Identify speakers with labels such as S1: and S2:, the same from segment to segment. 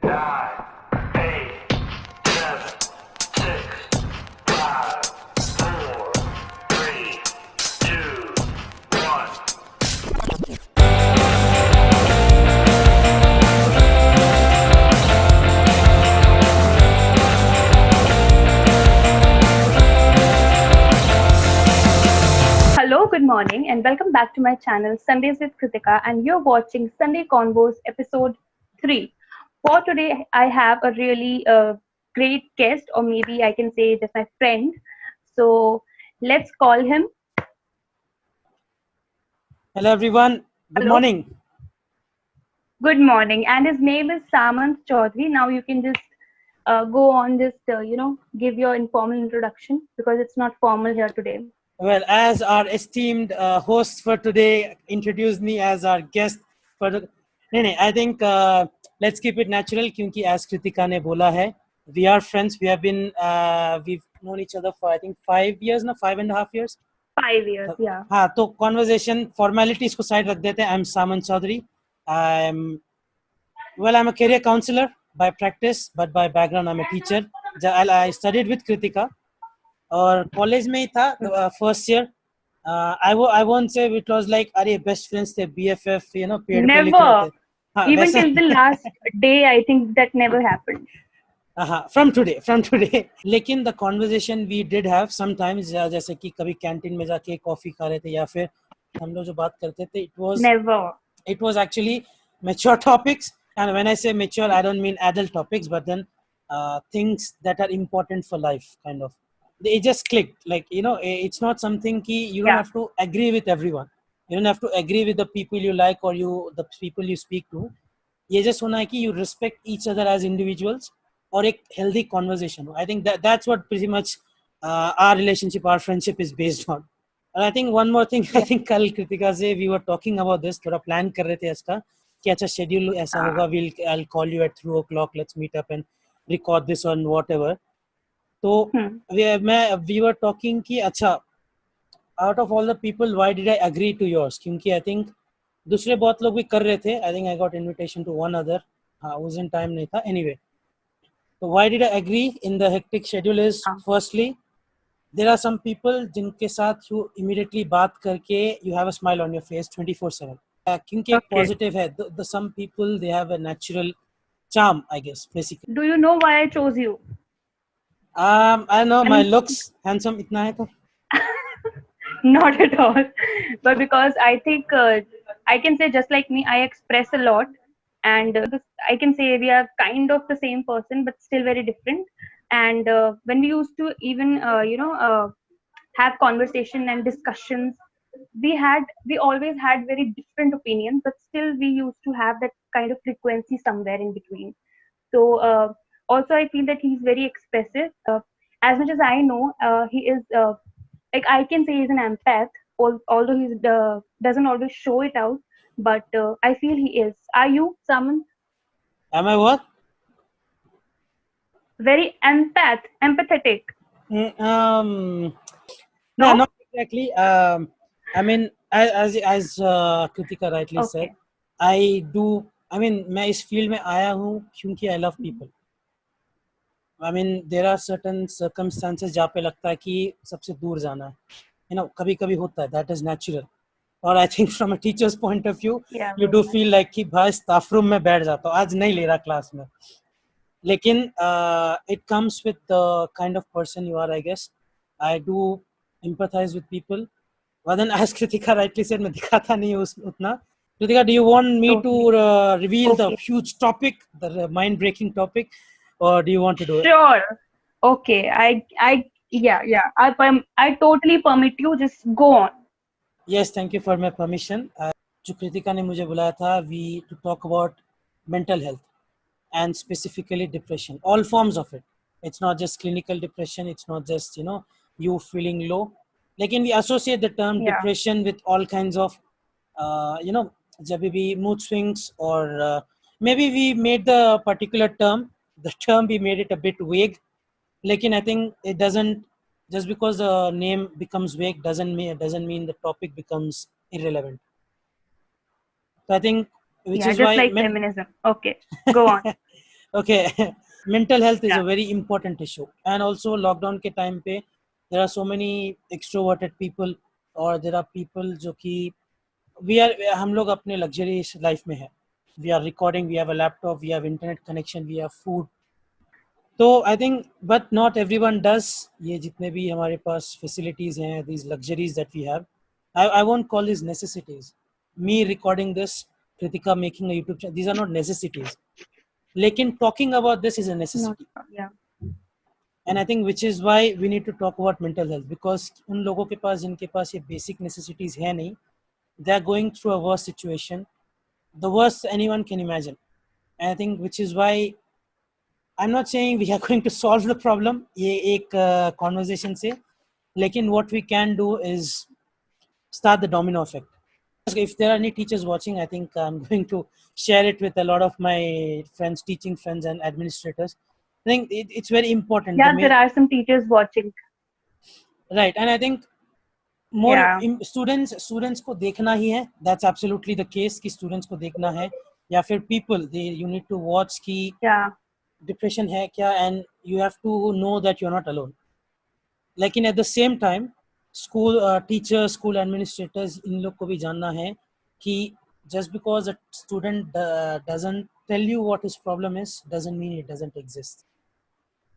S1: nine, eight, seven, six, five, four, three, two, one.
S2: Hello, good morning, and welcome back to my channel Sundays with Kritika. And you're watching Sunday Convos episode 3. For today, I have a really great guest, or maybe I can say just my friend. So let's call him.
S3: Hello everyone, good
S2: Hello,
S3: morning.
S2: good morning. And his name is Samant Chaudhary. Now you can just go on, just give your informal introduction because it's not formal here today.
S3: Well, as our esteemed host for today introduced me as our guest for the... नहीं, I think let's keep it natural क्योंकि as Kritika ने बोला है, we are friends. We've known each other for I think 5 years now, 5.5 years.
S2: 5 years, yeah.
S3: हाँ, तो conversation formalities को side रख देते हैं. I'm Samant Chaudhary. I'm a career counselor by practice, but by background I'm a teacher. I studied with Kritika. और college में ही था first year I won't say it was like अरे best friends थे BFF पेड़ पे लिख रहे थे.
S2: Never.
S3: हाँ
S2: Even
S3: वैसा
S2: till the last day, I think that never happened.
S3: हाँ from today लेकिन the conversation we did have sometimes जैसे कि कभी कैंटीन में जाके कॉफी खा रहे थे या फिर हम लोग जो बात करते थे
S2: Never.
S3: it was actually mature topics, and when I say mature I don't mean adult topics, but then things that are important for life, kind of. It just clicked, like it's not something ki you don't
S2: Yeah.
S3: have to agree with everyone, you don't have to agree with the people you like or the people you speak to. ये just होना है कि you respect each other as individuals और एक healthy conversation. I think that's what pretty much our relationship, our friendship is based on. And I think one more thing, I think कल कृतिका से we were talking about this, थोड़ा plan कर रहे थे इसका कि अच्छा schedule ऐसा होगा, I'll call you at 2 o'clock, let's meet up and record this on whatever. तो we were talking कि अच्छा out of all the people why did I agree to yours, क्योंकि I think दूसरे बहुत लोग भी कर रहे थे. I think I got invitation to one other, हाँ उस दिन time नहीं था. Anyway, so why did I agree in the hectic schedule is firstly there are some people जिनके साथ you immediately बात करके you have a smile on your face 24/7. क्योंकि एक positive है. The some people they have a natural charm, I guess, basically.
S2: Do you know why I chose you?
S3: I know my looks handsome इतना है तो.
S2: Not at all. But because I think I can say just like me, I express a lot. And I can say we are kind of the same person, but still very different. And when we used to even, have conversation and discussions, we always had very different opinions, but still we used to have that kind of frequency somewhere in between. So also I feel that he's very expressive. As much as I know, he is like I can say he's an empath, although he doesn't always show it out. But I feel he is. Are you someone
S3: Am I what?
S2: very empathetic?
S3: No,
S2: No?
S3: not exactly. I mean, as Kritika rightly said, I do. I mean, मैं इस field में आया हूँ क्योंकि I love people. I mean, there are certain circumstances जहाँ पे लगता है कि सबसे दूर जाना है. कभी-कभी होता है. That is natural. Or I think from a teacher's point of view,
S2: Yeah.
S3: you do feel like कि भाई staff room में बैठ जाता हूँ. आज नहीं ले रहा class में. लेकिन it comes with the kind of person you are, I guess. I do empathize with people. But then, as Kritika rightly said, मैं दिखाता नहीं हूँ उतना. Kritika, do you want me to reveal the huge topic, the mind-breaking topic, or do you want to do it?
S2: Sure. Okay. Yeah. I totally permit you. Just go on.
S3: Yes, thank you for my permission. जो कृतिका ने मुझे बुलाया था, we to talk about mental health and specifically depression, all forms of it. It's not just clinical depression. It's not just you feeling low. Like we associate the term depression with all kinds of जब भी mood swings, or maybe we made the particular term. The term we made it a bit vague. Like I think it doesn't, just because the name becomes vague doesn't mean the topic becomes irrelevant. So I think which is
S2: just
S3: why
S2: like feminism. Okay, go on.
S3: Okay. Mental health is
S2: Yeah.
S3: a very important issue, and also lockdown के time पे there are so many extroverted people, or there are people जो कि we are हम लोग अपने luxurious life में है. We are recording, we have a laptop, we have internet connection, we have food. तो I think but not everyone does ये जितने भी हमारे पास फैसिलिटीज हैं, these luxuries that we have, I won't call these necessities. Me recording this, Kritika making a YouTube channel, these are not necessities. लेकिन talking about this is a
S2: Not,
S3: necessity.
S2: yeah.
S3: And I think which is why we need to talk about mental health, because उन लोगों के पास जिनके पास ये basic necessities है नहीं, they are going through a worse situation, the worst anyone can imagine. And I think which is why I'm not saying we are going to solve the problem ये एक conversation से, लेकिन what we can do is start the domino effect. If there are any teachers watching, I think I'm going to share it with a lot of my friends, teaching friends and administrators. I think it's very important.
S2: Yeah, there are some teachers watching.
S3: Right, and I think more
S2: Yeah.
S3: students को देखना ही है. That's absolutely the case कि students को देखना है, या फिर people you need to watch कि
S2: Yeah.
S3: depression है क्या, and you have to know that you're not alone. लेकिन at the same time school teachers, school administrators, इन लोग को भी जानना है कि just because a student doesn't tell you what his problem is doesn't mean it doesn't exist.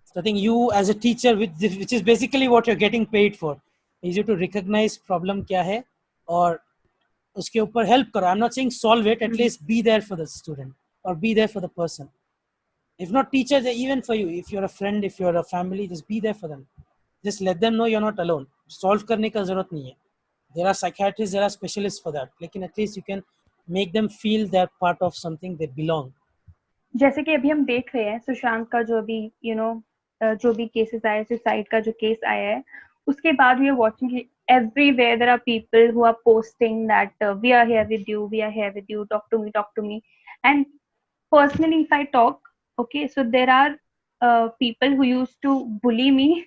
S3: So I think you as a teacher, which is basically what you're getting paid for, is you to recognize problem क्या है और उसके ऊपर help करो. I'm not saying solve it, at least be there for the student or be there for the person. If not teachers, even for you, if you're a friend, if you're a family, just be there for them. Just let them know you're not alone. Solve करने का जरूरत नहीं है. There are psychiatrists, there are specialists for that. लेकिन at least you can make them feel they're part of something, they belong.
S2: जैसे कि अभी हम देख रहे हैं सुशांत का जो भी जो भी केसेस आए, सुसाइड का जो केस आया है, उसके बाद we are watching everywhere there are people who are posting that we are here with you, we are here with you, talk to me. And personally, if I talk, okay, so there are people who used to bully me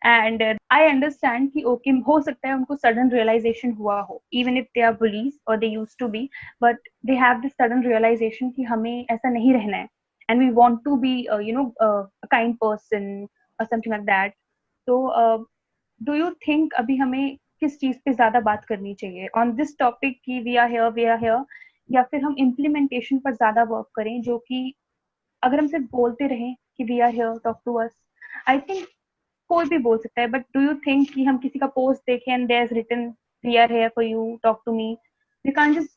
S2: and I understand कि okay, हो सकता है उनको sudden realization हुआ हो, even if they are bullies or they used to be, but they have this sudden realization कि हमें ऐसा नहीं रहना है, and we want to be a kind person or something like that. So do you think अभी हमें किस चीज पे ज्यादा बात करनी चाहिए on this topic कि we are here, या फिर हम implementation पर ज्यादा वर्क करें, जो कि अगर हम सिर्फ बोलते रहें कि we are here, talk to us, I think कोई भी बोल सकता है, बट डू यू थिंक कि हम किसी का पोस्ट देखें and there is written we are here for you, talk to me, we can't just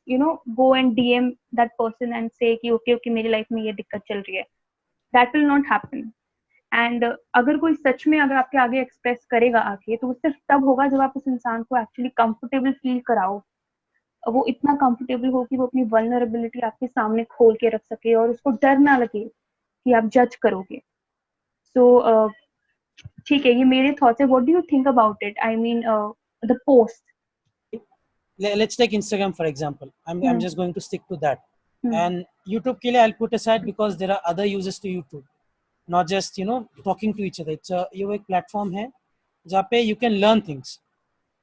S2: go and DM that person and say कि ओके मेरी लाइफ में ये दिक्कत चल रही है. That will not happen. And अगर कोई सच में अगर आपके आगे एक्सप्रेस करेगा आके, तो वो सिर्फ तब होगा जब आप उस इंसान को एक्चुअली कंफर्टेबल फील कराओ, वो इतना कंफर्टेबल हो कि वो अपनी वल्नरेबिलिटी आपके सामने खोल के रख सके और उसको डर ना लगे कि आप जज करोगे. सो ठीक है, ये मेरे थॉट्स है. What do you think about it? I mean the post.
S3: Let's take Instagram for example. I'm just going to stick to that. And YouTube के लिए I'll put aside because there are other uses to YouTube, not just talking to each other. It's ये एक platform है जहाँ पे you can learn things.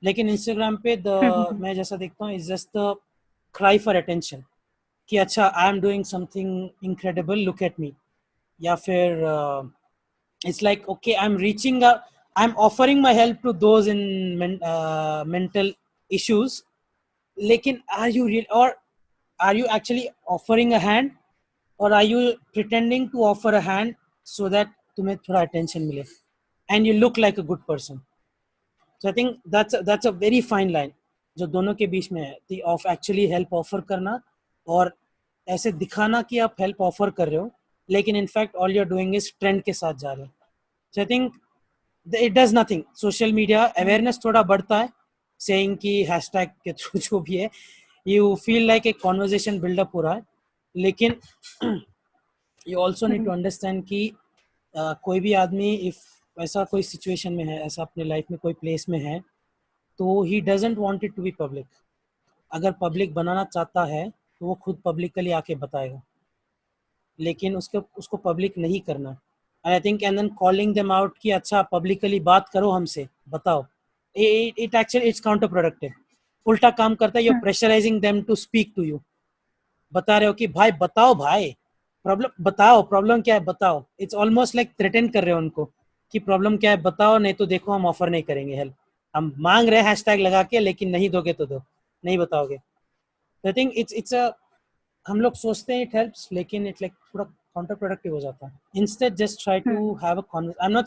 S3: लेकिन Instagram पे मैं जैसा देखता हूँ is just the cry for attention कि अच्छा I am doing something incredible, look at me. या फिर it's like okay, I'm offering my help to those in mental issues, लेकिन are you real, or are you actually offering a hand, or are you pretending to offer a hand so that तुम्हें थोड़ा attention मिले and you look like a good person? So I think that's a very fine line जो दोनों के बीच में है, the of actually help offer करना और ऐसे दिखाना कि आप help offer कर रहे हो, लेकिन in fact all you're doing is trend के साथ जा रहे हो. So I think it does nothing. Social media awareness थोड़ा बढ़ता है, saying कि hashtag के थ्रू जो भी है, you feel like एक conversation build up हो रहा है, लेकिन you also need to understand कि कोई भी आदमी if ऐसा कोई situation में है, ऐसा अपने life में कोई place में है, तो he doesn't want it to be public. अगर public बनाना चाहता है तो वो खुद publicly आके बताएगा, लेकिन उसको public नहीं करना. And I think and then calling them out कि अच्छा publicly बात करो हमसे, बताओ, it actually it's counterproductive. उल्टा काम करता है, you're pressurizing them to speak to you. बता रहे हो कि भाई बताओ भाई, प्रॉब्लम बताओ, प्रॉब्लम क्या है बताओ. इट्स ऑलमोस्ट लाइक थ्रेटन कर रहे हो उनको कि प्रॉब्लम क्या है बताओ, नहीं तो देखो हम ऑफर नहीं करेंगे हेल्प. हम मांग रहे हैं हैशटैग लगा के, लेकिन नहीं दोगे तो दो, नहीं बताओगे. आई थिंक इट्स अ, हम लोग सोचते हैं इट हेल्प्स, लेकिन इट लाइक थोड़ा काउंटर प्रोडक्टिव हो जाता है. Instead just try to have a conversation.
S2: Because
S3: I am not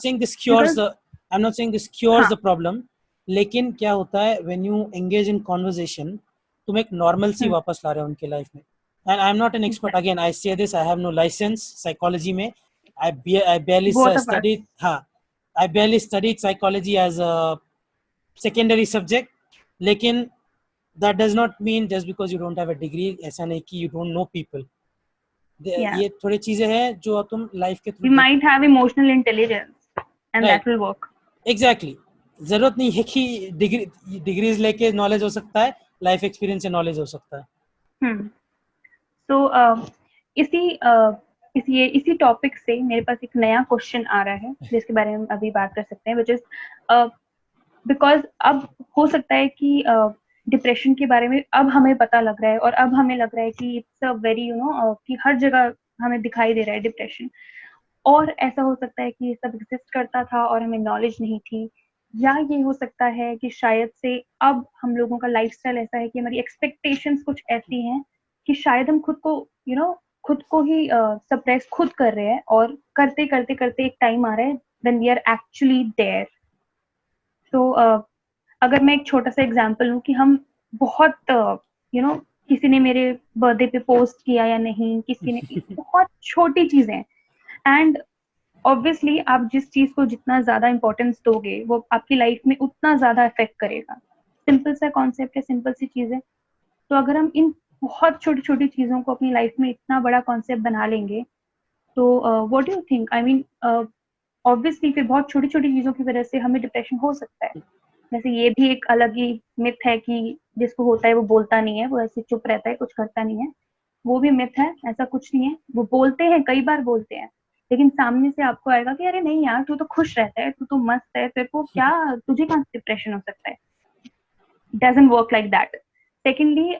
S3: saying this cures
S2: हाँ
S3: द प्रॉब्लम, लेकिन क्या होता है when you engage in conversation, तुम एक नॉर्मल सी वापस ला रहे हो उनके लाइफ में. And I am not an expert, again I say this, I have no licence psychology में. I barely
S2: both of us.
S3: studied, हाँ, आई barely studied psychology as a secondary subject. लेकिन that does not mean just because you don't have a degree, ऐसा नहीं कि you don't know people.
S2: Yeah,
S3: ये थोड़ी चीजें हैं जो तुम लाइफ के थ्रू
S2: we
S3: देख.
S2: might have emotional intelligence and
S3: right,
S2: that will work.
S3: Exactly. जरूरत नहीं है कि डिग्रीज लेके नॉलेज हो सकता है, लाइफ एक्सपीरियंस से नॉलेज हो सकता है.
S2: हम्म. तो इसी इसी टॉपिक से मेरे पास एक नया क्वेश्चन आ रहा है जिसके बारे में हम अभी बात कर सकते हैं, विच इज बिकॉज अब हो सकता है कि डिप्रेशन के बारे में अब हमें पता लग रहा है और अब हमें लग रहा है कि इट्स अ वेरी कि हर जगह हमें दिखाई दे रहा है डिप्रेशन. और ऐसा हो सकता है कि ये सब एग्जिस्ट करता था और हमें नॉलेज नहीं थी, या ये हो सकता है कि शायद से अब हम लोगों का लाइफस्टाइल ऐसा है कि हमारी एक्सपेक्टेशंस कुछ ऐसी हैं कि शायद हम खुद को खुद को ही सप्रेस खुद कर रहे हैं, और करते करते करते एक टाइम आ रहा है when we are actually there. तो अगर मैं एक छोटा सा एग्जांपल लूं कि हम बहुत किसी ने मेरे बर्थडे पे पोस्ट किया या नहीं, किसी ने बहुत छोटी चीजें. एंड ऑब्वियसली आप जिस चीज को जितना ज्यादा इंपॉर्टेंस दोगे वो आपकी लाइफ में उतना ज्यादा इफेक्ट करेगा. सिंपल सा कॉन्सेप्ट है, सिंपल सी चीज है. तो अगर हम इन बहुत छोटी छोटी चीजों को अपनी लाइफ में इतना बड़ा कॉन्सेप्ट बना लेंगे, तो what do you think, I mean obviously फिर बहुत छोटी छोटी चीजों की वजह से हमें डिप्रेशन हो सकता है. वैसे ये भी एक अलग ही मिथ है कि जिसको होता है वो बोलता नहीं है, वो ऐसे चुप रहता है, कुछ करता नहीं है. वो भी मिथ है, ऐसा कुछ नहीं है. वो बोलते हैं, कई बार बोलते हैं, लेकिन सामने से आपको आएगा कि अरे नहीं यार, तू तो खुश रहता है, तू तो मस्त है, तेरे को क्या, तुझे कहाँ डिप्रेशन हो सकता है. Doesn't work like that. Secondly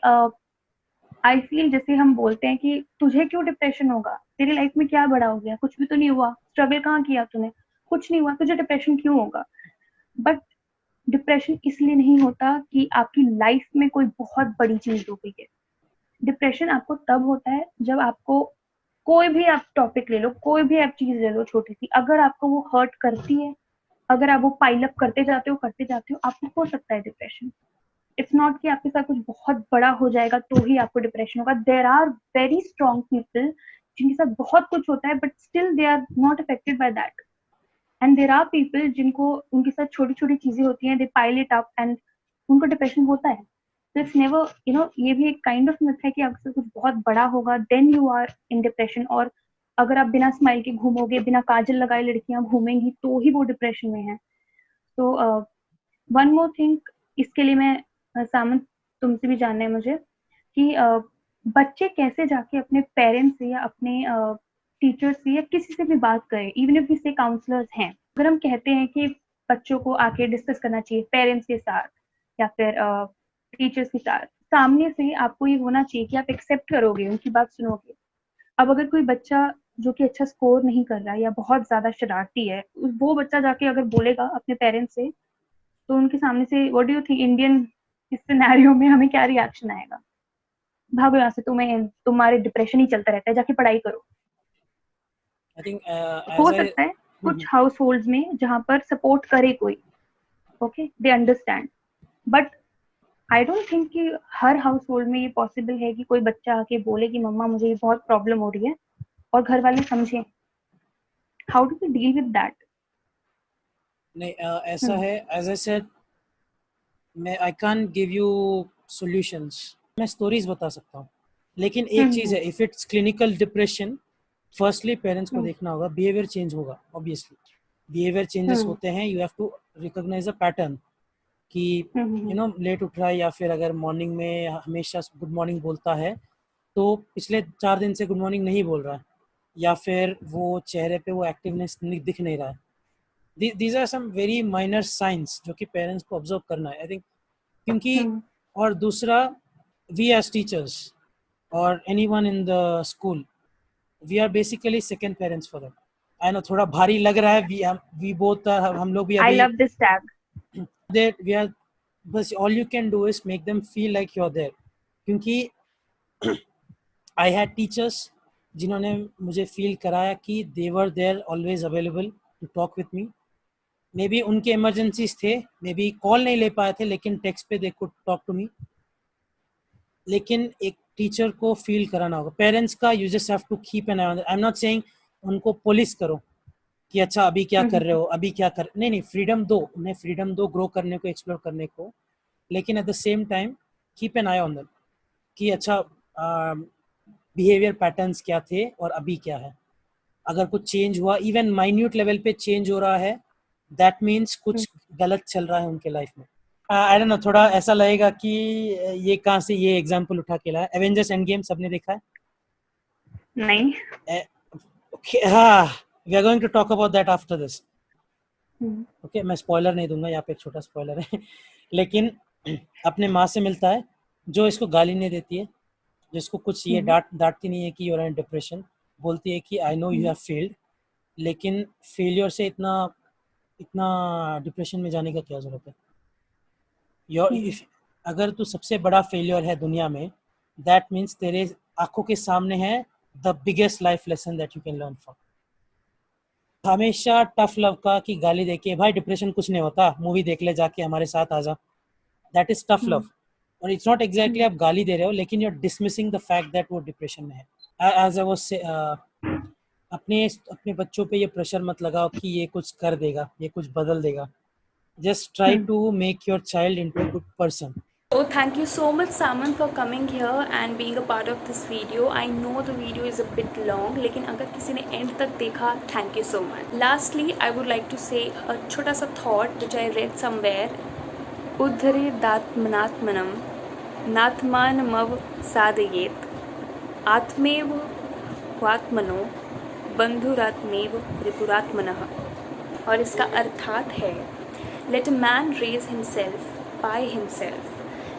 S2: I feel जैसे हम बोलते हैं कि तुझे क्यों डिप्रेशन होगा, तेरी लाइफ में क्या बड़ा हो गया, कुछ भी तो नहीं हुआ, स्ट्रगल कहाँ किया तूने, कुछ नहीं हुआ, तुझे डिप्रेशन क्यों होगा. बट डिप्रेशन इसलिए नहीं होता कि आपकी लाइफ में कोई बहुत बड़ी चीज हो गई है. डिप्रेशन आपको तब होता है जब आपको कोई भी आप टॉपिक ले लो, कोई भी आप चीज ले लो छोटी सी, अगर आपको वो हर्ट करती है, अगर आप वो पाइल अप करते जाते हो, आपको हो सकता है डिप्रेशन. इट्स नॉट कि आपके साथ कुछ बहुत बड़ा हो जाएगा तो ही आपको डिप्रेशन होगा. There are very strong people जिनके साथ बहुत कुछ होता है but still they are not affected by that. And there are people जिनको उनके साथ छोटी छोटी चीजें होती हैं, they pile it up and उनको डिप्रेशन होता है. तो इट्स नेवर ये भी एक काइंड ऑफ मिथ है कि आपके साथ कुछ बहुत बड़ा होगा then you are in depression. और अगर आप बिना स्माइल के घूमोगे, बिना काजल लगाए लड़कियां घूमेंगी, तो ही वो डिप्रेशन में है. तो वन मोर थिंग, इसके लिए मैं सामंत तुमसे भी जानना है मुझे कि बच्चे कैसे जाके अपने पेरेंट्स से या अपने टीचर से या किसी से भी बात करें, इवन इफ से काउंसलर्स हैं. अगर हम कहते हैं कि बच्चों को आके डिस्कस करना चाहिए पेरेंट्स के साथ या फिर टीचर्स के साथ, सामने से आपको ये होना चाहिए कि आप एक्सेप्ट करोगे, उनकी बात सुनोगे. अब अगर कोई बच्चा जो कि अच्छा स्कोर नहीं कर रहा है या बहुत ज्यादा शरारती है, वो बच्चा जाके अगर बोलेगा अपने पेरेंट्स से, तो उनके सामने से what do you think Indian इस सिनेरियो में हमें क्या रिएक्शन आएगा? भागो यहाँ से, तुम्हारे डिप्रेशन ही चलता रहता है, जाके पढ़ाई करो.
S3: आई थिंक
S2: हो
S3: एज आई
S2: सकता है कुछ हाउस होल्ड में जहां पर सपोर्ट करे कोई, okay, they understand, but I don't think कि हर हाउस होल्ड में ये पॉसिबल है कि कोई बच्चा आके बोले कि मम्मा मुझे ये बहुत प्रॉब्लम हो रही है और घर वाले समझें. How do we deal with that?
S3: नहीं, ऐसा है, एज आई सेड, मैं I can't give you solutions. मैं स्टोरीज बता सकता हूँ, लेकिन एक चीज है, if it's clinical depression, firstly parents को देखना होगा, बिहेवियर चेंज होगा. ऑब्वियसली बिहेवियर चेंजेस होते हैं, you have to recognize a pattern कि लेट उठ रहा है, या फिर अगर मॉर्निंग में हमेशा गुड मॉर्निंग बोलता है तो पिछले 4 दिन से गुड मॉर्निंग नहीं बोल रहा है, या फिर वो चेहरे पे वो एक्टिवनेस दिख नहीं रहा है. These are some very minor signs जो कि पेरेंट्स को ऑब्जर्व करना है, आई थिंक. क्योंकि और दूसरा, वी एज टीचर्स और anyone in the school, we are basically second parents for them. I know थोड़ा भारी लग रहा है, we both हम लोग भी
S2: I
S3: अभी
S2: love this tag.
S3: that we are, बस all you can do is make them feel like you're there. क्योंकि I had teachers जिन्होंने मुझे फील कराया कि they were there always available to talk with me. May be उनके emergencies थे, may be call नहीं ले पाए थे, लेकिन टेक्स्ट पे they could talk to me. लेकिन एक टीचर को फील कराना होगा. पेरेंट्स का you just have to keep an eye on. I am not saying उनको पुलिस करो कि अच्छा अभी क्या कर रहे हो, अभी क्या कर, नहीं, फ्रीडम दो उन्हें, फ्रीडम दो ग्रो करने को, एक्सप्लोर करने को, लेकिन at the same time keep an eye on them कि अच्छा बिहेवियर पैटर्न्स क्या थे और अभी क्या है. अगर कुछ चेंज हुआ, इवन माइन्यूट लेवल पे चेंज हो रहा है, दैट मीन्स कुछ गलत चल रहा है उनके लाइफ में. आई डोंट नो, थोड़ा ऐसा लगेगा कि ये कहाँ से ये एग्जांपल उठा के लाया. एवेंजर्स एंड गेम सबने देखा है?
S2: नहीं.
S3: हाँ, we are going to talk about that after this. Okay, मैं स्पॉइलर नहीं दूंगा, यहाँ पे एक छोटा स्पॉइलर है. लेकिन अपने माँ से मिलता है जो इसको गाली नहीं देती है, जिसको कुछ ये डांटती नहीं है कि यू आर इन डिप्रेशन, बोलती है कि I know you have failed, लेकिन फेलियर से इतना डिप्रेशन में जाने का क्या जरूरत है. अगर तू सबसे बड़ा फेलियर है दुनिया में, दैट मीन्स तेरे आंखों के सामने है the biggest life lesson that you can learn from. हमेशा टफ लव का कि गाली देके भाई डिप्रेशन कुछ नहीं होता, मूवी देख ले जाके, हमारे साथ आ जा, दैट इज टफ लव. और इट्स नॉट एग्जैक्टली आप गाली दे रहे हो, लेकिन you are dismissing the fact that वो डिप्रेशन में है. एज आई वाज से अपने बच्चों पे ये प्रेशर मत लगाओ कि ये कुछ कर देगा, ये कुछ बदल देगा. Just try to make your child into a good person.
S4: So thank you so much Samant for coming here and being a part of this video. I know the video is a bit long, लेकिन अगर किसी ने end तक देखा, thank you so much. Lastly, I would like to say a छोटा सा thought which I read somewhere. उद्धरे दात्मनात्मनम नात्मानमव साधयेत आत्मेव वात्मनो बंधुरात्मेव रिपुरात्मनः. और इसका अर्थात है, let a man raise himself by himself.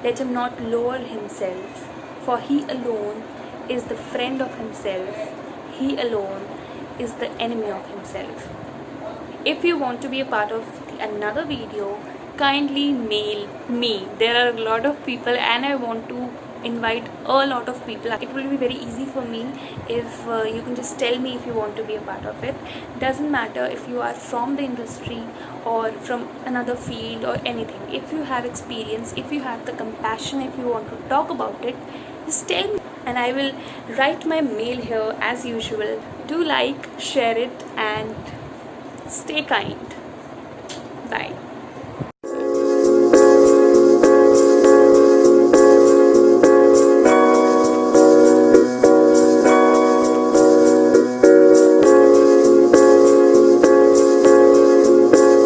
S4: Let him not lower himself, for he alone is the friend of himself. He alone is the enemy of himself. If you want to be a part of another video, kindly mail me. There are a lot of people and I want to invite a lot of people. It will be very easy for me if you can just tell me if you want to be a part of it. Doesn't matter if you are from the industry or from another field or anything. If you have experience, if you have the compassion, if you want to talk about it, just tell me and I will write my mail here as usual. Do like, share it and stay kind. Bye.